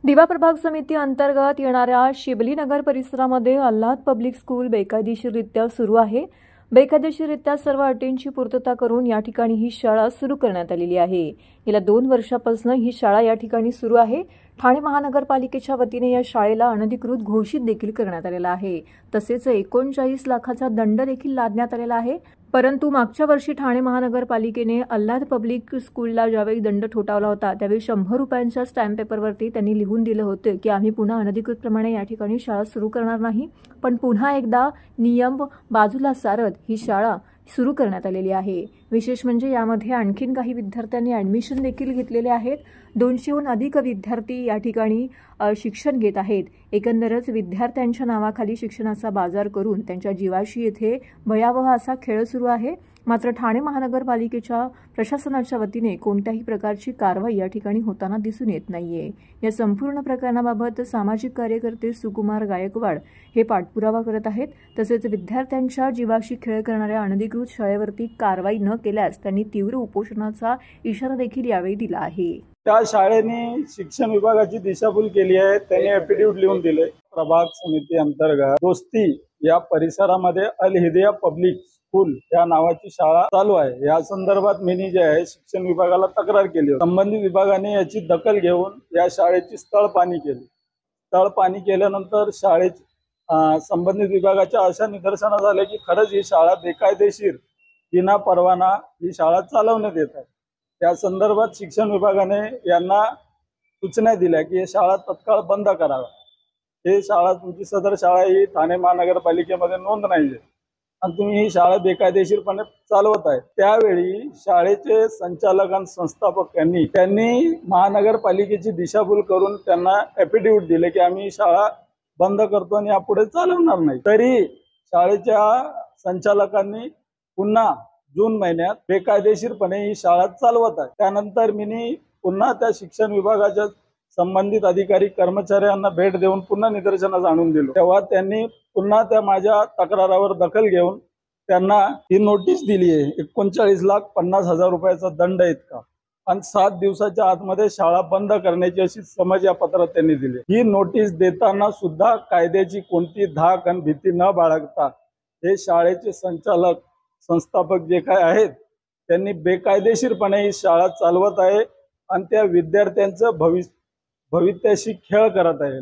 दिवा प्रभाग समिती अंतर्गत येणाऱ्या शिबली नगर परिसरामध्ये आल्हाद पब्लिक स्कूल बेकायदेशीररित्या सुरू आहे। बेकायदेशीररित्या सर्व अटींची पूर्तता करून या ठिकाणी ही शाळा सुरू करण्यात आलेली आहे। गेल्या 2 वर्षांपासून ही शाळा या ठिकाणी सुरू आहे। ठाणे महानगरपालिकेच्या वतीने या शाळेला अनधिकृत घोषित देखील करण्यात आलेला आहे। तसेच 39 लाखाचा दंड देखील लादण्यात आलेला आहे। परंतु मागच्या वर्षी ठाणे महानगरपालिकेने आल्हाद पब्लिक स्कूलला ज्यावेळी दंड ठोठावला होता त्यावेळी 100 रुपयांच्या स्टॅम्प पेपरवरती त्यांनी लिहून दिलं होतं की आम्ही पुन्हा अनधिकृतप्रमाणे या ठिकाणी शाळा सुरू करणार नाही। पण पुन्हा एकदा नियम बाजूला सारत ही शाळा सुरू करण्यात आलेली आहे। विशेष म्हणजे यामध्ये आणखीन काही विद्यार्थ्यांनी ॲडमिशन देखील घेतलेले आहेत। 200हून अधिक विद्यार्थी या ठिकाणी शिक्षण घेत आहेत। एकंदरच विद्यार्थ्यांच्या नावाखाली शिक्षणाचा बाजार करून त्यांच्या जीवाशी येथे भयावह असा खेळ सुरू आहे। मात्र ठाणे महानगरपालिकेच्या प्रशासनाच्या वतीने कोणत्याही प्रकारची कारवाई या ठिकाणी होताना दिसून येत नाहीये। या संपूर्ण प्रकरणाबाबत सामाजिक कार्यकर्ते सुकुमार गायकवाड हे पाठपुरावा करत आहेत। तसेच विद्यार्थ्यांच्या जीवाशी खेळ करणाऱ्या अनधिकृत शाळेवरती कारवाई न केल्यास त्यांनी तीव्र उपोषणाचा इशारा देखील यावेळी दिला आहे। त्या शाळेने शिक्षण विभागाची दिशाभूल केली आहे। त्यांनी ॲफिडेव्हिट लिहून दिले। प्रभाग समिती अंतर्गत दोस्ती या परिसरामध्ये अल हिदाया पब्लिक स्कूल या नावाची शाळा चालू आहे। या संदर्भात मी जे आहे शिक्षण विभागाला तक्रार केली होती। संबंधित विभागाने याची दखल घेऊन या शाळेची स्थळपाहणी केली। स्थळपाहणी केल्यानंतर शाळेची संबंधित विभागाच्या अशा निदर्शनास आले की खरंच ही शाळा बेकायदेशीर विना परवाना ही शाळा चालवण्यात येत आहे। त्या संदर्भात शिक्षण विभागाने यांना सूचना दिल्या की ही शाळा तत्काळ बंद करावा। हे शाळा तुमची सदर शाळा ही ठाणे महानगरपालिकेमध्ये नोंद नाही आहे आणि तुम्ही ही शाळा बेकायदेशीरपणे चालवत आहे। त्यावेळी शाळेचे संचालक आणि संस्थापक त्यांनी महानगरपालिकेची दिशाभूल करून त्यांना ॲफिडेव्हिट दिले की आम्ही ही शाळा बंद करतो आणि यापुढे चालवणार नाही। तरी शाळेच्या संचालकांनी पुन्हा जून महिन्यात बेकायदेशीरपणे ही शाळा चालवत आहे। त्यानंतर मी पुन्हा त्या शिक्षण विभागाच्या संबंधित अधिकारी कर्मचाऱ्यांना भेट देऊन पुन्हा निदर्शनास आणून दिलं। तेव्हा त्यांनी पुन्हा त्या माझ्या तक्रारावर दखल घेऊन त्यांना ही नोटीस दिली आहे। 39,50,000 रुपयाचा दंड इतका आणि 7 दिवसाच्या आतमध्ये शाळा बंद करण्याची अशी समज या पत्रात त्यांनी दिली। ही नोटीस देताना सुद्धा कायद्याची कोणती धाक आणि भीती न बाळगता हे शाळेचे संचालक संस्थापक जे काय आहेत त्यांनी बेकायदेशीरपणे ही शाळा चालवत आहे आणि त्या विद्यार्थ्यांचं भविष्याशी खेळ करत आहे।